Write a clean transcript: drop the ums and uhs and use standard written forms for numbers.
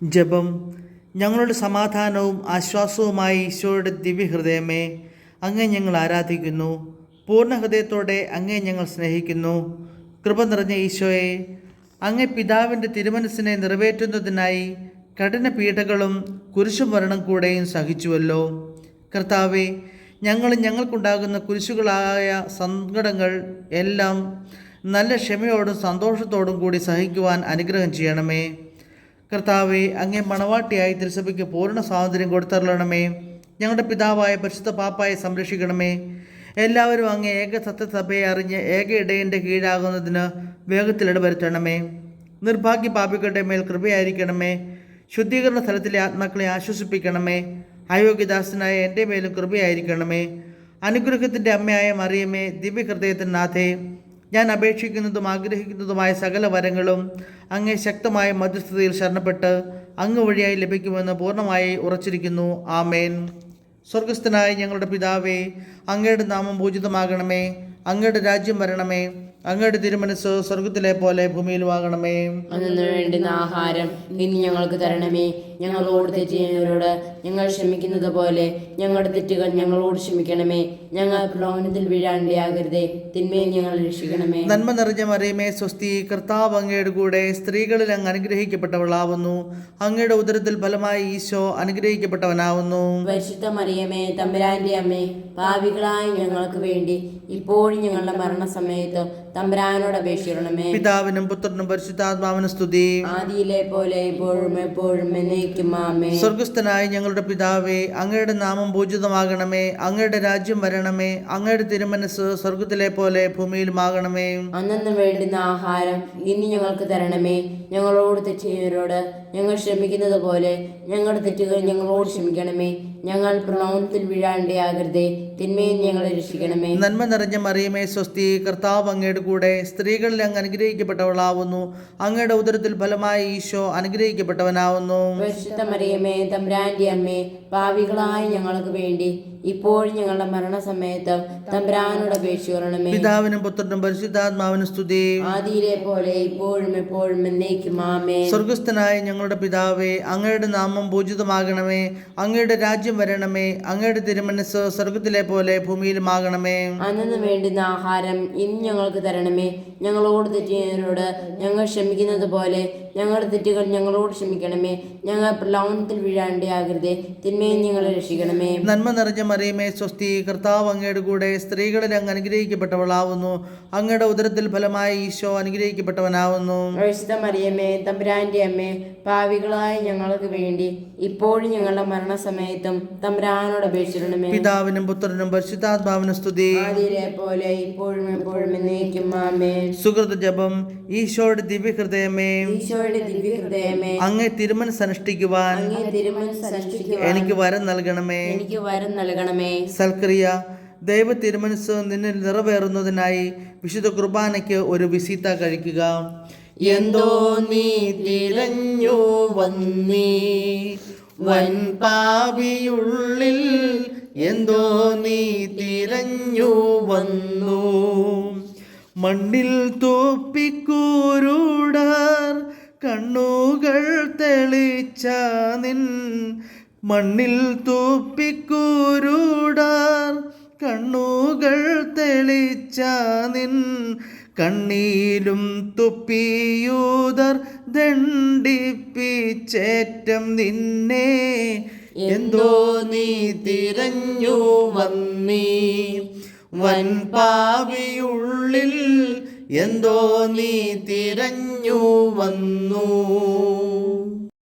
ജപം. ഞങ്ങളുടെ സമാധാനവും ആശ്വാസവുമായ ഈശോയുടെ ദിവ്യഹൃദയമേ, അങ്ങേ ഞങ്ങൾ ആരാധിക്കുന്നു. പൂർണ്ണ ഹൃദയത്തോടെ അങ്ങേ ഞങ്ങൾ സ്നേഹിക്കുന്നു. കൃപ നിറഞ്ഞ ഈശോയെ, അങ്ങേ പിതാവിൻ്റെ തിരുമനസ്സിനെ നിറവേറ്റുന്നതിനായി കഠിന പീഡകളും കുരിശുമരണം കൂടെയും സഹിച്ചുവല്ലോ. കർത്താവെ, ഞങ്ങൾക്കുണ്ടാകുന്ന കുരിശുകളായ സങ്കടങ്ങൾ എല്ലാം നല്ല ക്ഷമയോടും സന്തോഷത്തോടും കൂടി സഹിക്കുവാൻ അനുഗ്രഹം ചെയ്യണമേ. കർത്താവെ, അങ്ങേ മണവാട്ടിയായി തിരുസഭയ്ക്ക് പൂർണ്ണ സ്വാതന്ത്ര്യം കൊടുത്തരുളണമേ. ഞങ്ങളുടെ പിതാവായ പരിശുദ്ധ പാപ്പായെ സംരക്ഷിക്കണമേ. എല്ലാവരും അങ്ങേ ഏക സത്യസഭയെ അറിഞ്ഞ് ഏക ഇടയൻ്റെ കീഴാകുന്നതിന് വേഗത്തിൽ ഇടവരുത്തണമേ. നിർഭാഗ്യ പാപികളുടെ മേൽ കൃപയായിരിക്കണമേ. ശുദ്ധീകരണ സ്ഥലത്തിലെ ആത്മാക്കളെ ആശ്വസിപ്പിക്കണമേ. അയോഗ്യദാസനായ എൻ്റെ മേലും കൃപയായിരിക്കണമേ. അനുഗ്രഹത്തിൻ്റെ അമ്മയായ മറിയമേ, ദിവ്യഹൃദയത്തിൻ നാഥേ, ഞാൻ അപേക്ഷിക്കുന്നതും ആഗ്രഹിക്കുന്നതുമായ സകല വരങ്ങളും അങ്ങേ ശക്തമായ മധ്യസ്ഥതയിൽ ശരണപ്പെട്ട് അങ്ങ് വഴിയായി ലഭിക്കുമെന്ന് പൂർണ്ണമായി ഉറച്ചിരിക്കുന്നു. ആമേൻ. സ്വർഗസ്ഥനായ ഞങ്ങളുടെ പിതാവേ, അങ്ങയുടെ നാമം പൂജിതമാകണമേ. അങ്ങയുടെ രാജ്യം വരണമേ. അങ്ങയുടെ തിരുമനസ് സ്വർഗത്തിലെ പോലെ ഭൂമിയിലുമാകണമേ. അന്നു വേണ്ടുന്ന ആഹാരം ഇനി ഞങ്ങൾക്ക് തരണമേ. ഞങ്ങളോട് തെറ്റ് ചെയ്യുന്നവരോട് ഞങ്ങൾ ക്ഷമിക്കുന്നത് പോലെ ഞങ്ങളുടെ തെറ്റുകൾ ഞങ്ങളോട് ക്ഷമിക്കണമേ. ഞങ്ങൾ പ്രലോഭനത്തിൽ വീഴാണ്ടിയാകരുതേ, തിന്മയിൽ ഞങ്ങൾ രക്ഷിക്കണമേ. നന്മ നിറഞ്ഞ മറിയമേ, സ്വസ്തി. കർത്താവ് അങ്ങയുടെ കൂടെ സ്ത്രീകളിൽ അങ്ങ് അനുഗ്രഹിക്കപ്പെട്ടവളാവുന്നു. അങ്ങയുടെ ഉദരത്തിൽ ഫലമായി ഈശോ അനുഗ്രഹിക്കപ്പെട്ടവനാവുന്നു. പരിശുദ്ധ മറിയമേ, തമ്പുരാന്റെ അമ്മേ, പാപികളായ ഞങ്ങൾക്ക് വേണ്ടി ഇപ്പോഴും ഞങ്ങളുടെ മരണസമയത്ത് തമ്പുരാനോട് അപേക്ഷിക്കണമേ. പിതാവിനും പുത്രനും പരിശുദ്ധാത്മാവിനും സ്തുതി. ആദിയിലെ പോലെ ഇപ്പോഴും എപ്പോഴും എന്നേക്കും ആമേൻ. സ്വർഗസ്ഥനായ ഞങ്ങളുടെ പിതാവേ, അങ്ങയുടെ നാമം പൂജിതമാകണമേ. അങ്ങയുടെ രാജ്യം വരണമേ. അങ്ങയുടെ തിരുമനസ് സ്വർഗത്തിലെ പോലെ ഭൂമിയിലുമാകണമേ. അന്നു വേണ്ടുന്ന ആഹാരം ഇനി ഞങ്ങൾക്ക് തരണമേ. ഞങ്ങളോട് തെറ്റ് ചെയ്യുന്നവരോട് ഞങ്ങൾ ക്ഷമിക്കുന്നത് പോലെ ഞങ്ങളുടെ തെറ്റുകൾ ഞങ്ങളോട് ക്ഷമിക്കണമേ. ഞങ്ങൾ പ്രലോഭനത്തിൽ വീഴാണ്ടിയാകരുതേ, തിന്മയിൽ ഞങ്ങളെ രക്ഷിക്കണമേ. നന്മ നിറഞ്ഞ മറിയമേ, സ്വസ്തി. കർത്താവ് അങ്ങയുടെ കൂടെ സ്ത്രീകളിൽ അങ്ങ് അനുഗ്രഹിക്കപ്പെട്ടവളാവുന്നു. അങ്ങയുടെ ഉദരത്തിൽ ഫലമായി ഈശോ അനുഗ്രഹിക്കപ്പെട്ടവനാവുന്നു. പരിശുദ്ധ മറിയമേ, തമ്പുരാന്റെ അമ്മേ, പാപികളായ ഞങ്ങൾക്ക് വേണ്ടി ഇപ്പോഴും ഞങ്ങളുടെ മരണസമയത്ത് തമ്പുരാനോട് അപേക്ഷിക്കണമേ. പിതാവിനും പുത്രനും പരിശുദ്ധാത്മാവിനും സ്തുതി. ആദിയിലെ പോലെ ഇപ്പോഴും എപ്പോഴും എന്നേക്കും ആമേൻ. സ്വർഗസ്ഥനായ ഞങ്ങളുടെ പിതാവേ, അങ്ങയുടെ നാമം പൂജിതമാകണമേ. അങ്ങയുടെ രാജ്യം വരണമേ. അങ്ങയുടെ തിരുമനസ് സ്വർഗത്തിലെ പോലെ ഭൂമിയിലുമാകണമേ. അന്നു വേണ്ടുന്ന ആഹാരം ഇനി ഞങ്ങൾക്ക് തരണമേ. ഞങ്ങളോട് തെറ്റ് ചെയ്യുന്നവരോട് ഞങ്ങൾ ക്ഷമിക്കുന്നത് പോലെ ഞങ്ങളുടെ തെറ്റുകൾ ഞങ്ങളോട് ക്ഷമിക്കണമേ. ഞങ്ങൾ പ്രലോഭനത്തിൽ വീഴാണ്ടിയാകരുതേ, തിന്മയിൽ ഞങ്ങളെ രക്ഷിക്കണമേ. നന്മ നിറഞ്ഞ മറിയമേ, സ്വസ്തി. കർത്താവ് അങ്ങയുടെ കൂടെ സ്ത്രീകളിൽ അങ്ങ് അനുഗ്രഹിക്കപ്പെട്ടവളാവുന്നു. അങ്ങയുടെ ഉദരത്തിൽ ഫലമായി ഈശോ അനുഗ്രഹിക്കപ്പെട്ടവനാവുന്നു. പരിശുദ്ധ മറിയമേ, തമ്പുരാന്റെ അമ്മേ, പാപികളായ ഞങ്ങൾക്ക് വേണ്ടി ഇപ്പോഴും ഞങ്ങളുടെ മരണസമയത്തും തമ്പുരാനോട് അപേക്ഷിക്കണമേ. പിതാവിനും പുത്രനും പരിശുദ്ധാത്മാവിനും സ്തുതി. ആദിയിലെ പോലെ ഇപ്പോഴും എപ്പോഴും എന്നേക്കും ആമേൻ. സുഹൃത ജപം. ഈശോയുടെ ദിവ്യഹൃദയമേ, ഈശോയുടെ ദിവ്യഹൃദയമേ, അങ്ങേ തിരുമനസ് അനുഷ്ഠിക്കുവാൻ എനിക്ക് വരം നൽകണമേ. എനിക്ക് വരം നൽകണമേ. സൽക്രിയ. ദൈവ തിരുമനസ് നിന്നിൽ നിറവേറുന്നതിനായി വിശുദ്ധ കുർബാനയ്ക്ക് ഒരു വിസിത്ത കഴിക്കുക. എന്തോ നീ തിരഞ്ഞു വന്നീ വൻ പാപിയുള്ളിൽ, എന്തോ നീ തിരഞ്ഞു വന്നു. മണ്ണിൽ തോപ്പിക്കൂരുടർ കണ്ണുകൾ തെളിച്ച നിൻ, മണ്ണിൽ തോപ്പിക്കൂരുടർ കണ്ണുകൾ തെളിച്ച നിൻ, കണ്ണീലും തുപ്പിയൂതർ ദണ്ഡിപ്പിച്ചേറ്റം നിന്നെ, എന്തോ നീ തിരഞ്ഞു വന്നീ വൻ പാപിയുള്ളിൽ, എന്തോ നീ തിരഞ്ഞു വന്നു.